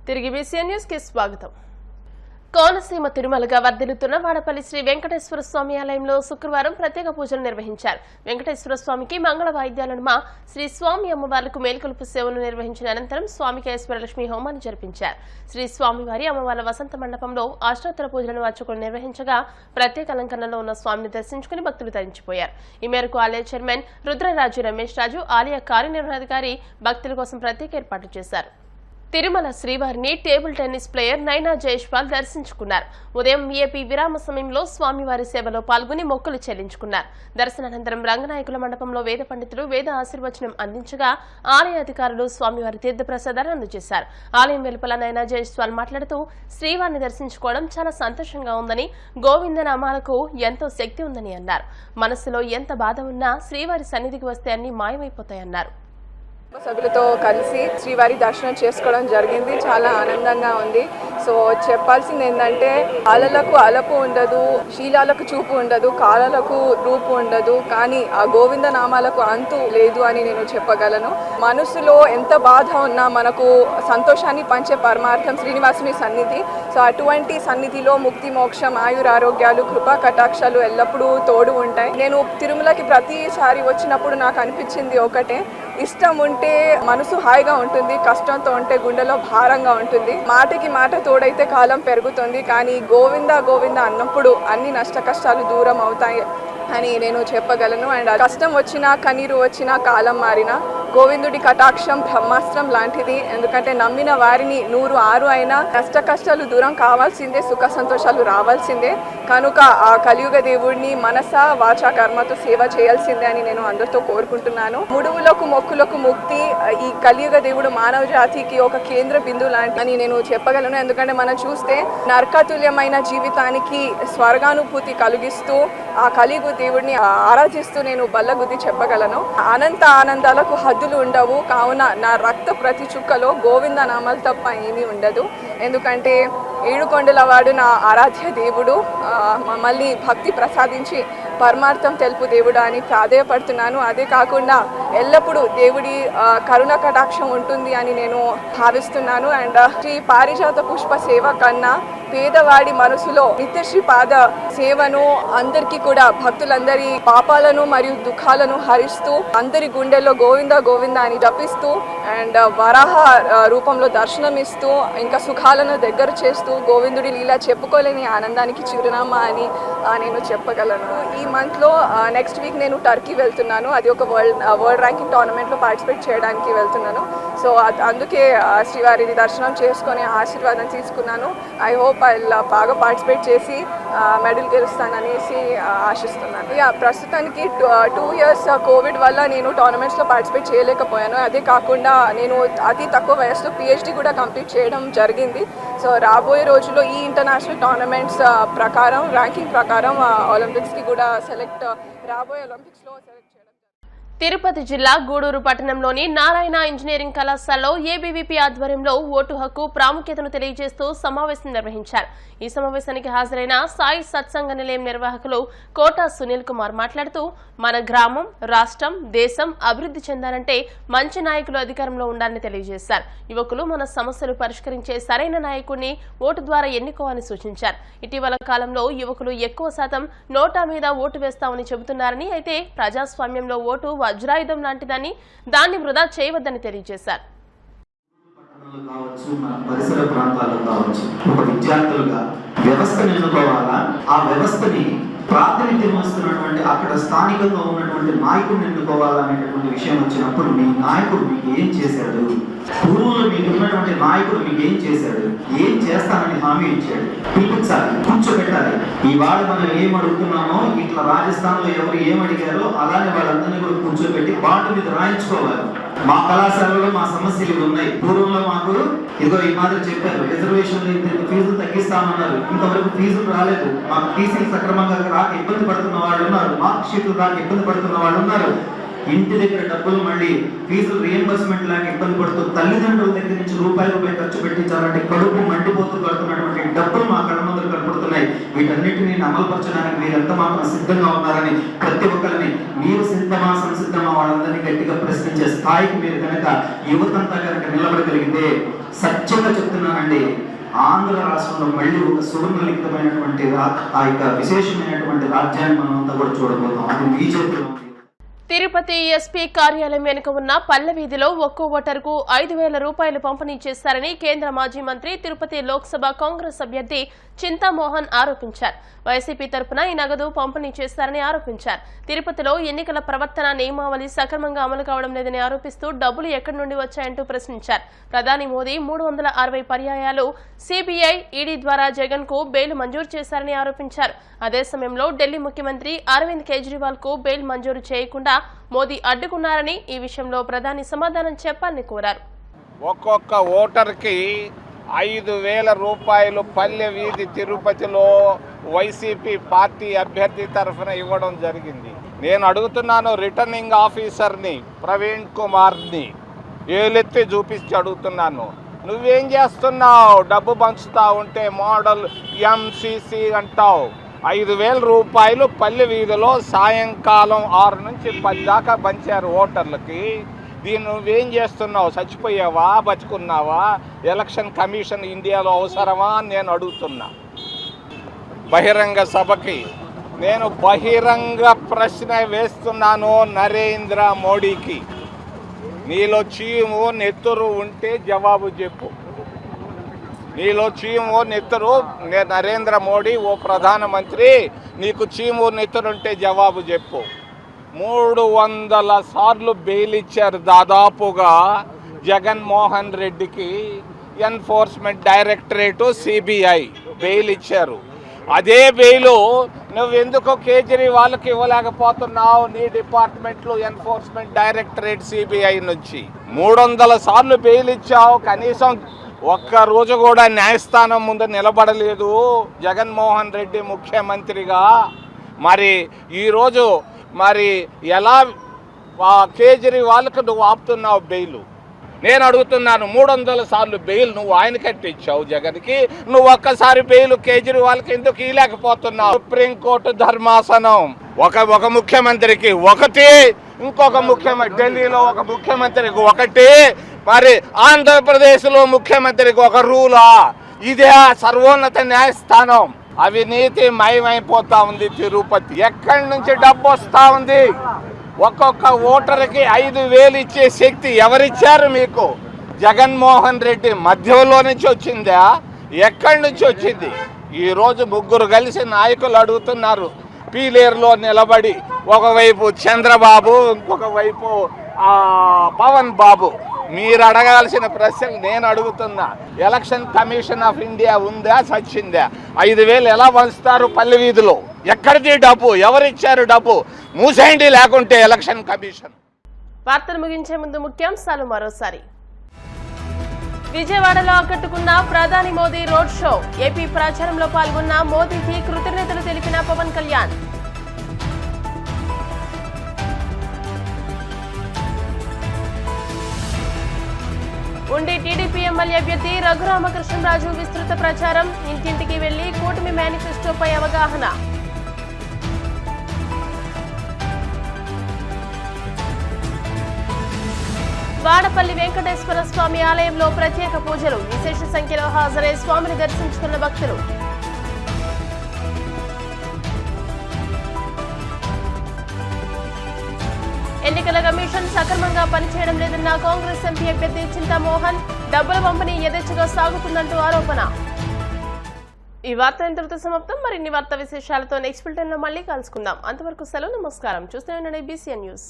తిరిగి BCN news కి స్వాగతం. కోనసీమ తిరుమలగా వర్ధిల్లుతున్న వాడపల్లి శ్రీ వెంకటేశ్వర స్వామి ఆలయంలో శుక్రవారం ప్రత్యేక పూజలు నిర్వహించారు. వెంకటేశ్వర స్వామికి మంగళ వాయిద్యాల నడుమ శ్రీ స్వామి అమ్మవార్లకు మేల్కొలుపు సేవలు నిర్వహించిన అనంతరం స్వామికి ఐశ్వర్యలక్ష్మి హోమాన్ని జరిపించారు. శ్రీ స్వామివారి అమ్మవార్ల వసంత మండపంలో అష్టోత్తర పూజలను అర్చకులు నిర్వహించగా ప్రత్యేక అలంకరణలో ఉన్న స్వామిని దర్శించుకుని భక్తులు తరించిపోయారు. ఈ మేరకు ఆలయ చైర్మన్ రుద్రరాజు రమేష్ రాజు ఆలయ కార్యనిర్వహణాధికారి భక్తుల కోసం ప్రత్యేక ఏర్పాట్లు చేశారు. తిరుమల శ్రీవారిని టేబుల్ టెన్నిస్ ప్లేయర్ నైనా జైష్వాల్ దర్శించుకున్నారు. ఉదయం VIP విరామ సమయంలో స్వామివారి సేవలో పాల్గొని మొక్కులు చెల్లించుకున్నారు. దర్శనానంతరం రంగనాయకుల మండపంలో వేద పండితులు వేద ఆశీర్వచనం అందించగా ఆలయ అధికారులు స్వామివారి తీర్థప్రసాదాలు అందజేశారు. ఆలయం వెలుపల నైనా జైష్వాల్ మాట్లాడుతూ శ్రీవారిని దర్శించుకోవడం చాలా సంతోషంగా ఉందని, గోవిందనామాలకు ఎంతో శక్తి ఉందని అన్నారు. మనసులో ఎంత బాధ ఉన్నా శ్రీవారి సన్నిధికి వస్తే అన్ని మాయమైపోతాయన్నారు. సభ్యులతో కలిసి శ్రీవారి దర్శనం చేసుకోవడం జరిగింది. చాలా ఆనందంగా ఉంది. సో చెప్పాల్సింది ఏంటంటే అలలకు అలపు ఉండదు, శీలాలకు చూపు ఉండదు, కాలాలకు రూపు ఉండదు, కానీ ఆ గోవింద నామాలకు అంతు లేదు అని నేను చెప్పగలను. మనసులో ఎంత బాధ ఉన్నా మనకు సంతోషాన్ని పంచే పరమార్థం శ్రీనివాసుని సన్నిధి. సో అటువంటి సన్నిధిలో ముక్తి, మోక్షం, ఆయురారోగ్యాలు, కృపా కటాక్షాలు ఎల్లప్పుడూ తోడు ఉంటాయి. నేను తిరుమలకి ప్రతిసారి వచ్చినప్పుడు నాకు అనిపించింది ఒకటే, ఇష్టం ఉంటే మనసు హాయిగా ఉంటుంది, కష్టంతో ఉంటే గుండెలో భారంగా ఉంటుంది. మాటకి మాట తోడైతే కాలం పెరుగుతుంది, కానీ గోవింద గోవింద అన్నప్పుడు అన్ని నష్ట కష్టాలు దూరం అవుతాయి అని నేను చెప్పగలను. అండ్ కష్టం వచ్చినా, కన్నీరు వచ్చినా, కాలం మారినా గోవిందుడి కటాక్షం బ్రహ్మాస్త్రం లాంటిది. ఎందుకంటే నమ్మిన వారిని 100 అయినా కష్ట కష్టాలు దూరం కావాల్సిందే, సుఖ సంతోషాలు రావాల్సిందే. కనుక ఆ కలియుగ దేవుడిని మనస వాచ కర్మతో సేవ చేయాల్సిందే అని నేను అందరితో కోరుకుంటున్నాను. ముడువులకు మొక్కులకు ముక్తి ఈ కలియుగ దేవుడు మానవ జాతికి ఒక కేంద్ర బిందువు లాంటి అని నేను చెప్పగలను. ఎందుకంటే మనం చూస్తే నరకతుల్యమైన జీవితానికి స్వర్గానుభూతి కలిగిస్తూ ఆ కలియుగ దేవుడిని ఆరాధిస్తూ నేను బల్లగుద్ది చెప్పగలను. అనంత ఆనందాలకు హద్దులు ఉండవు. కావున నా రక్త ప్రతి చుక్కలో గోవింద నామాలు తప్ప ఏమీ ఉండదు. ఎందుకంటే ఏడుకొండల వాడు నా ఆరాధ్య దేవుడు, మమ్మల్ని భక్తి ప్రసాదించి పరమార్థం తెలుపు దేవుడు అని ప్రాధేయపడుతున్నాను. అదే కాకుండా ఎల్లప్పుడూ దేవుడి కరుణ కటాక్షం ఉంటుంది అని నేను భావిస్తున్నాను. అండ్ శ్రీ పారిజాత పుష్ప సేవ కన్నా పేదవాడి మనసులో నిత్యశ్రీ పాద సేవను అందరికీ కూడా భక్తులందరి పాపాలను మరియు దుఃఖాలను హరిస్తూ అందరి గుండెల్లో గోవింద గోవింద అని జపిస్తూ అండ్ వరాహ రూపంలో దర్శనం ఇస్తూ ఇంకా సుఖాలను దగ్గర చేస్తూ గోవిందుడి లీలా చెప్పుకోలేని ఆనందానికి చిరునామా అని నేను చెప్పగలను. ఈ మంత్లో నెక్స్ట్ వీక్ నేను టర్కీ వెళ్తున్నాను. అది ఒక వరల్డ్ ర్యాంకింగ్ టోర్నమెంట్లో పార్టిసిపేట్ చేయడానికి వెళ్తున్నాను. సో అందుకే శ్రీవారి దర్శనం చేసుకొని ఆశీర్వాదం తీసుకున్నాను. ఐ హోప్ ఇలా బాగా పార్టిసిపేట్ చేసి మెడల్ గెలుస్తాననేసి ఆశిస్తున్నాను. ప్రస్తుతానికి 2 years కోవిడ్ వల్ల నేను టోర్నమెంట్స్లో పార్టిసిపేట్ చేయలేకపోయాను. అదే కాకుండా నేను అతి తక్కువ వయసులో PhD కూడా కంప్లీట్ చేయడం జరిగింది. సో రాబోయే రోజుల్లో ఈ ఇంటర్నేషనల్ టోర్నమెంట్స్ ప్రకారం ర్యాంకింగ్ ప్రకారం ఒలింపిక్స్కి కూడా రాబోయే ఒలింపిక్స్లో సెలెక్ట్ చేయడం. తిరుపతి జిల్లా గూడూరు పట్టణంలోని నారాయణ ఇంజనీరింగ్ కళాశాలలో ABVP ఆధ్వర్యంలో ఓటు హక్కు ప్రాముఖ్యతను తెలియజేస్తూ సమావేశం నిర్వహించారు. ఈ సమావేశానికి హాజరైన సాయి సత్సంగ నిలయం నిర్వాహకులు కోటా సునీల్ కుమార్ మాట్లాడుతూ మన గ్రామం, రాష్ట్రం, దేశం అభివృద్ధి చెందాలంటే మంచి నాయకులు అధికారంలో ఉండాలని తెలియజేశారు. యువకులు మన సమస్యలు పరిష్కరించే సరైన నాయకుడిని ఓటు ద్వారా ఎన్నుకోవాలని సూచించారు. ఇటీవల కాలంలో యువకులు ఎక్కువ శాతం నోటా మీద ఓటు వేస్తామని చెబుతున్నారని, అయితే ప్రజాస్వామ్యంలో ఓటు వజ్రాయుధం లాంటిదని, దాన్ని వృధా చేయవద్దని తెలియజేశారు. పరిసర ప్రాంతాల్లో కావచ్చు, ఒక విద్యార్థులుగా వ్యవస్థను ఎన్నుకోవాలా, ఆ వ్యవస్థని ప్రాతినిధ్యం వస్తున్నటువంటి అక్కడ స్థానికంగా ఉన్నటువంటి నాయకుడిని ఎన్నుకోవాలా అనేటటువంటి విషయం వచ్చినప్పుడు మీ నాయకుడు మీకు ఏం చేశాడు, పూర్వంలో మీకు ఉన్నటువంటి నాయకుడు మీకు ఏం చేశాడు, ఏం చేస్తానని హామీ ఇచ్చాడు, పిలిపించాలి, కూర్చోబెట్టాలి. ఇవాళ మనం ఏం అడుగుతున్నామో ఇట్లా రాజస్థాన్లో ఎవరు ఏం అడిగారో అలానే వాళ్ళందరినీ కూడా కూర్చోబెట్టి బాండ్ మీద రాయించుకోవాలి. మా కళాశాలలో మా సమస్యలు ఉన్నాయి, పూర్వంలో మాకు ఏదో ఈ మాదిరి చెప్పారు, రిజర్వేషన్లు ఫీజులు తగ్గిస్తామన్నారు, ఇంతవరకు ఫీజులు రాలేదు, మాకు టీసీలు సక్రమంగా రాక ఇబ్బంది పడుతున్న వాళ్ళు ఉన్నారు, మార్క్ షీట్లు రాక ఇబ్బంది పడుతున్న వాళ్ళు ఉన్నారు, ఇంటి దగ్గర డబ్బులు మళ్ళీ ఫీజులు రియంబర్స్మెంట్ లాగా ఇబ్బంది పడుతూ తల్లిదండ్రుల దగ్గర నుంచి రూపాయలు ఖర్చు పెట్టించాలంటే కడుపు మండిపోతూ కడుతున్నటువంటి డబ్బులు మా కళ్ళ ముందు కనపడుతున్నాయి. వీటన్నిటిని అమలుపరచడానికి మీరు ఎంత మాత్రం సిద్ధంగా ఉన్నారని ప్రతి ఒక్కరిని మీరు సిద్ధమా సంసిద్ధమా వాళ్ళందరినీ గట్టిగా ప్రశ్నించే స్థాయికి మీరు కనుక యువతంతా కనుక నిలబడగలిగితే సత్యంగా చెప్తున్నానండి, ఆంధ్ర రాష్ట్రంలో మళ్ళీ ఒక సువర్ణలిఖితమైనటువంటి ఆ యొక్క విశేషమైనటువంటి రాజ్యాన్ని మనం అంతా కూడా చూడబోతాం. అది మీ చేతిలో ఉంది. తిరుపతి ఎస్పీ కార్యాలయం వెనుక ఉన్న పల్లె వీధిలో ఒక్కో ఓటరుకు 5,000 రూపాయలు పంపిణీ చేశారని కేంద్ర మాజీ మంత్రి, తిరుపతి లోక్సభ కాంగ్రెస్ అభ్యర్థి చింతామోహన్ ఆరోపించారు. వైసీపీ తరపున ఈ నగదు పంపిణీ చేస్తారని ఆరోపించారు. తిరుపతిలో ఎన్నికల ప్రవర్తన నియమావళి సక్రమంగా అమలు కావడం లేదని ఆరోపిస్తూ డబ్బులు ఎక్కడి నుండి వచ్చాయంటూ ప్రశ్నించారు. ప్రధాని మోదీ 360 పర్యాయాలు సీబీఐ, ఈడీ ద్వారా జగన్ కు బెయిల్ మంజూరు చేశారని ఆరోపించారు. అదే సమయంలో ఢిల్లీ ముఖ్యమంత్రి అరవింద్ కేజ్రీవాల్ కు బెయిల్ మంజూరు చేయకుండా మోదీ అడ్డుకున్నారని, ఈ విషయంలో ప్రధాని సమాధానం చెప్పాలని కోరారు. ఒక్కొక్క ఓటర్కి 5,000 రూపాయలు పల్లె వీధి తిరుపతిలో వైసీపీ పార్టీ అభ్యర్థి తరఫున ఇవ్వడం జరిగింది. నేను అడుగుతున్నాను రిటర్నింగ్ ఆఫీసర్ని ప్రవీణ్ కుమార్ని ఏలెత్తి చూపించి అడుగుతున్నాను, నువ్వేం చేస్తున్నావు? డబ్బు పంచుతా ఉంటే మోడల్ ఎంసీసీ అంటావు. 5,000 రూపాయలు పల్లె వీధిలో సాయంకాలం 6 నుంచి 10 దాకా పంచారు ఓటర్లకి. దీన్ని నువ్వేం చేస్తున్నావు? చచ్చిపోయావా, బతుకున్నావా? ఎలక్షన్ కమిషన్ ఇండియాలో అవసరమా అని నేను అడుగుతున్నా. బహిరంగ సభకి నేను బహిరంగ ప్రశ్న వేస్తున్నాను నరేంద్ర మోడీకి. నీలో చీము నెత్తురు ఉంటే జవాబు చెప్పు. నీలో చీము నెత్తురు, నరేంద్ర మోడీ ఓ ప్రధానమంత్రి, నీకు చీము నెత్తురుంటే జవాబు చెప్పు. 300 సార్లు బెయిల్ ఇచ్చారు దాదాపుగా జగన్మోహన్ రెడ్డికి ఎన్ఫోర్స్మెంట్ డైరెక్టరేటు, సిబిఐ బెయిల్ ఇచ్చారు. అదే బెయిలు నువ్వెందుకు కేజ్రీవాల్కి ఇవ్వలేకపోతున్నావు? నీ డిపార్ట్మెంట్లో ఎన్ఫోర్స్మెంట్ డైరెక్టరేట్, సిబిఐ నుంచి 300 సార్లు బెయిల్ ఇచ్చావు. కనీసం ఒక్కరోజు కూడా న్యాయస్థానం ముందు నిలబడలేదు జగన్మోహన్ రెడ్డి ముఖ్యమంత్రిగా. మరి ఈరోజు మరి ఎలా కేజ్రీవాల్కి నువ్వు ఆపుతున్నావు బెయిల్? నేను అడుగుతున్నాను, 300 సార్లు బెయిల్ నువ్వు ఆయన కట్టించావు జగన్కి, నువ్వు ఒక్కసారి బెయిల్ కేజ్రీవాల్కి ఎందుకు ఇవ్వలేకపోతున్నావు? సుప్రీంకోర్టు ధర్మాసనం ఒక ముఖ్యమంత్రికి ఒకటి, ఇంకొక ముఖ్యమంత్రి ఢిల్లీలో ఒక ముఖ్యమంత్రికి ఒకటి, మరి ఆంధ్రప్రదేశ్లో ముఖ్యమంత్రికి ఒక రూలా? ఇదే సర్వోన్నత న్యాయస్థానం. అవినీతి మయమైపోతా ఉంది తిరుపతి. ఎక్కడి నుంచి డబ్బు వస్తూ ఉంది? ఒక్కొక్క ఓటర్కి 5,000 ఇచ్చే శక్తి ఎవరిచ్చారు మీకు? జగన్మోహన్ రెడ్డి మధ్యలో నుంచి వచ్చిందా? ఎక్కడి నుంచి వచ్చింది? ఈరోజు ముగ్గురు కలిసి నాయకులు అడుగుతున్నారు పీలేరులో నిలబడి, ఒకవైపు చంద్రబాబు, ఇంకొక వైపు పవన్ బాబు. మీరు అడగాల్సిన ప్రశ్నలు నేను అడుగుతున్నా. ఎలక్షన్ కమిషన్ ఆఫ్ ఇండియా ఉందా, సచ్చిందా? 5,000 ఎలా పంచుతారు పల్లె వీధిలో? ఎక్కడిది డబ్బు? ఎవరిచ్చారు డబ్బు? మూసేయండి లేకుంటే ఎలక్షన్ కమిషన్. వార్తలు ముగించే ముందు ముఖ్యాంశాలు మరోసారి. విజయవాడలో ఆకట్టుకున్న ప్రధాని మోదీ రోడ్ షో. ఏపీ ప్రచారంలో పాల్గొన్న మోదీకి కృతజ్ఞతలు తెలిపిన పవన్ కళ్యాణ్. ఉండి టీడీపీ ఎమ్మెల్యే అభ్యర్థి రఘురామకృష్ణరాజు విస్తృత ప్రచారం. ఇంటింటికి వెళ్లి కూటమి మేనిఫెస్టోపై అవగాహన. వాడపల్లి వెంకటేశ్వర స్వామి ఆలయంలో ప్రత్యేక పూజలు. విశేష సంఖ్యలో హాజరై స్వామిని దర్శించుకున్న భక్తులు. ఎన్నికల కమిషన్ సక్రమంగా పనిచేయడం లేదన్న కాంగ్రెస్ ఎంపీ అభ్యర్థి చింతామోహన్. డబ్బుల పంపిణీ యథేచ్ఛగా సాగుతుందంటూ ఆరోపణ. ఈ వార్త ఇంతటితో సమాప్తం. మరిన్ని వార్తా విశేషాలతో నెక్స్ట్ బులెటిన్ లో మళ్ళీ కలుసుకుందాం. అంతవరకు సెలవు, నమస్కారం. చూస్తూనే ఉండండి BCN న్యూస్.